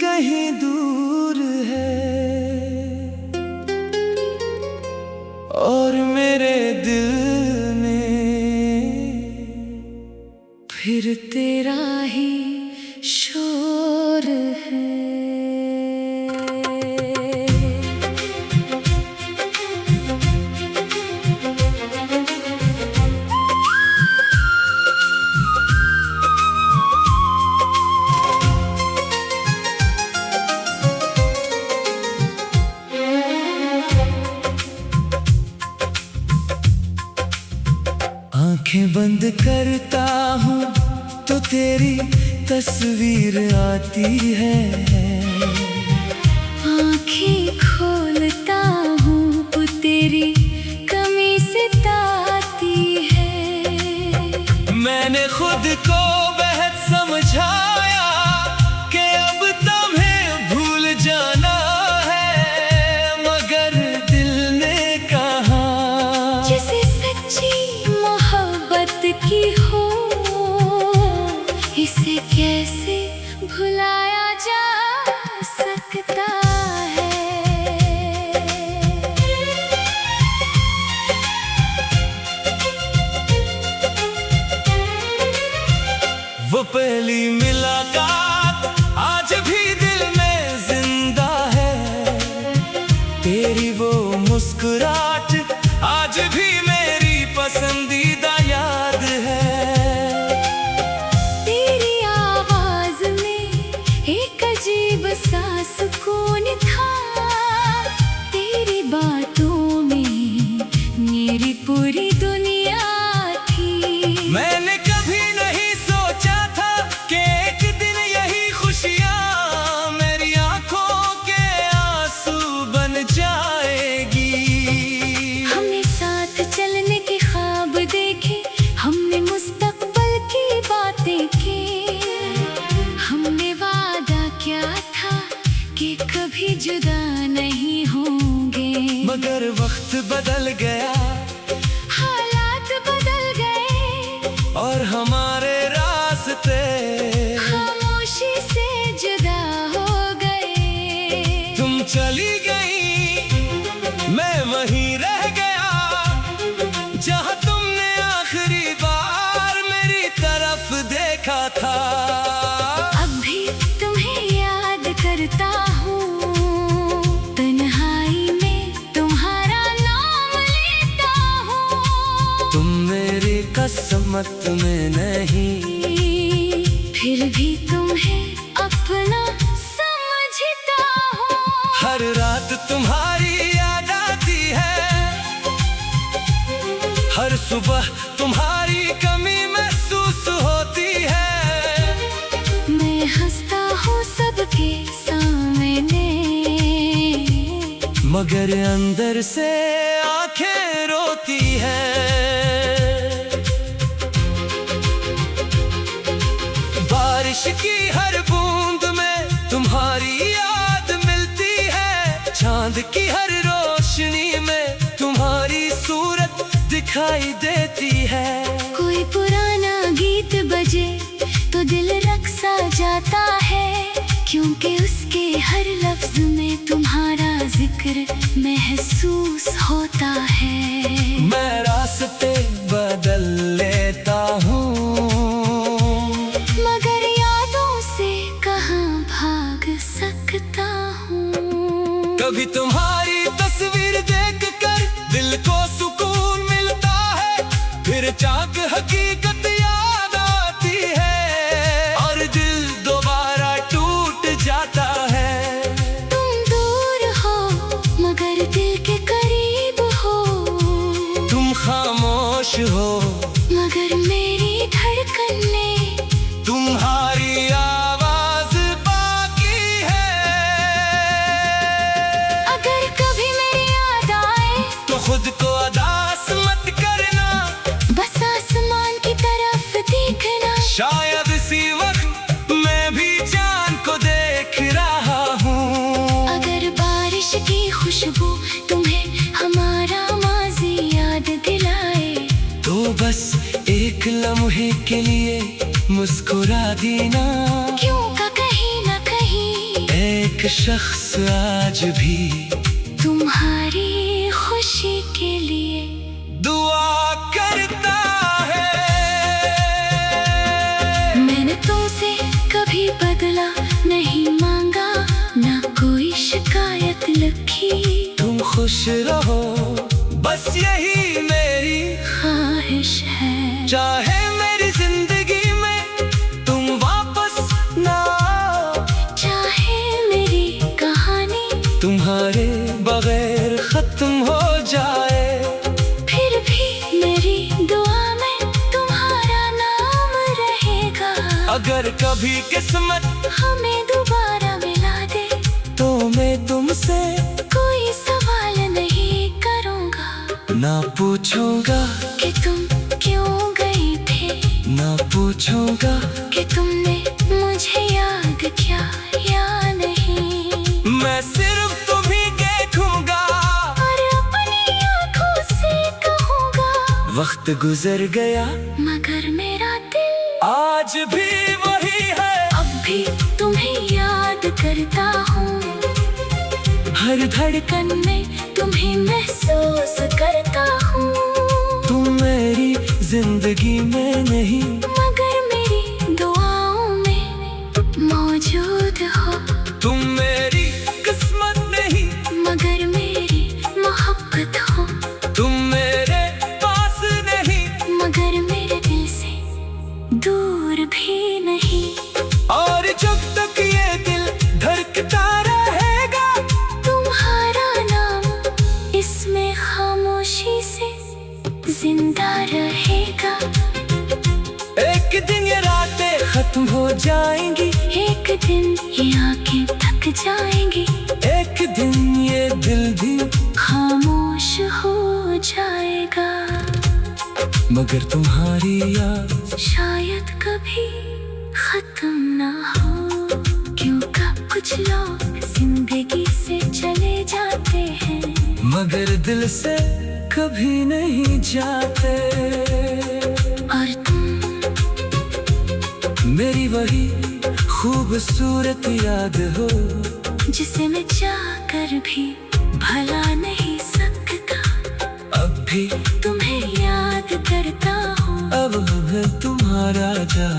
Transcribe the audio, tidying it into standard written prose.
कहीं दूर है और मेरे दिल में फिर तेरा ही शोर है। आंखें बंद करता हूँ तो तेरी तस्वीर आती है, आंखें खोलता हूँ तो तेरी कमीज़ आती है। मैंने खुद को बेहद समझाया कि अब तुम्हें भूल जाना है, मगर दिल ने कहा जैसे सच्ची मोहब्बत की हो इसे कैसे भुलाया जा सकता है। वो पहली मुलाकात आज भी दिल में जिंदा है, तेरी वो मुस्कुराहट आज भी मेरी पसंदीदा याद है। तेरी आवाज में एक अजीब सा सुकून था, तेरी बातों में मेरी पूरी दुनिया थी। मैंने कभी नहीं सोचा था कि एक दिन यही खुशियाँ मेरी आंखों के आंसू बन जाएगी। हमने साथ चलने के ख्वाब देखे, हमने मुस्तकबिल की बातें की, हमने वादा किया था कि कभी जुदा नहीं होंगे। मगर वक्त बदल गया, हालात बदल गए और हमारे रास्ते खामोशी से जुदा हो गए। तुम चली गई, मैं वहीं रह गया जहां तुमने आखिरी बार मेरी तरफ देखा था। अब भी तुम्हें याद करता हूँ, तन्हाई में तुम्हारा नाम लेता हूँ। तुम मेरी किस्मत में नहीं, फिर भी तुम्हें अपना समझता हूँ। हर रात तुम्हारी याद आती है, हर सुबह तुम्हारी कमी महसूस होती है। मैं हंसता हूँ सबके सामने, मगर अंदर से आंखें रोती हैं। बारिश की हर बूंद में तुम्हारी याद मिलती है, चांद की हर रोशनी में तुम्हारी सूरत दिखाई देती है। कोई पुराना गीत बजे तो दिल रक़्सा जाता है, क्योंकि उसके हर लफ्ज में तुम्हारा जिक्र महसूस होता है। मैं रास्ते बदल लेता हूँ, मगर यादों से कहाँ भाग सकता हूँ। कभी तुम्हारी तस्वीर देखकर दिल को सुकून मिलता है, फिर चाक हकीकत याद आती है और दिल दोबारा टूट जाता है। तुम दूर हो मगर दिल के करीब हो, तुम खामोश हो मगर मेरी धड़कनें तुम्हारी आवाज बाकी है। अगर कभी मेरी याद आए तो खुद को अदास मत करना, बस आसमान की तरफ देखना। शायद इसी वक्त मैं भी चांद को देख रहा हूँ। अगर बारिश की खुशबू तुम्हें हमारा माजी याद दिलाए, तो बस एक लम्हे के लिए मुस्कुरा देना। क्यों का कहीं ना कहीं एक शख्स आज भी तुम्हारी खुशी के लिए दुआ करता है। मैंने तुमसे कभी बदला नहीं मांगा, ना कोई शिकायत लिखी। तुम खुश रहो बस यही मेरी ख्वाहिश है। चाहे मेरी जिंदगी में तुम वापस ना आओ, चाहे मेरी कहानी तुम्हारे बगैर खत्म हो जाए, फिर भी मेरी दुआ में तुम्हारा नाम रहेगा। अगर कभी किस्मत हमें दोबारा मिला दे तो मैं तुमसे कोई सवाल नहीं करूँगा। ना पूछूंगा कि तुम क्यों गए थे, ना पूछूंगा कि तुमने मुझे याद किया या नहीं। मैं सिर्फ तुम्ही देखूंगा और अपनी आँखों से कहूँगा, वक्त गुजर गया मगर मेरा दिल आज भी वही है। अब भी तुम्हें याद करता हूँ, हर धड़कन धड़कन में तुम्हें महसूस करता हूँ। तुम मेरी जिंदगी में नहीं, मगर मेरी दुआओं में मौजूद हो। तुम मेरी किस्मत नहीं, मगर मेरी मोहब्बत हो। तुम मेरे पास नहीं, मगर मेरे दिल से दूर भी नहीं। और जब तक ये दिल धड़कता रहेगा तुम्हारा नाम इसमें खामोशी से जिंदा रहेगा। एक दिन ये रातें खत्म हो जाएंगी, एक दिन ये आंखें थक जाएंगी, एक दिन ये दिल भी, खामोश हो जाएगा। मगर तुम्हारी याद शायद कभी खत्म ना हो, क्योंकि कुछ लोग जिंदगी से चले जाते हैं, मगर दिल से कभी नहीं जाते। और तुम मेरी वही खूबसूरत याद हो, जिसे मैं जाकर भी भला नहीं सकता। अब भी तुम्हें याद करता हूँ, अब मैं तुम्हारा जा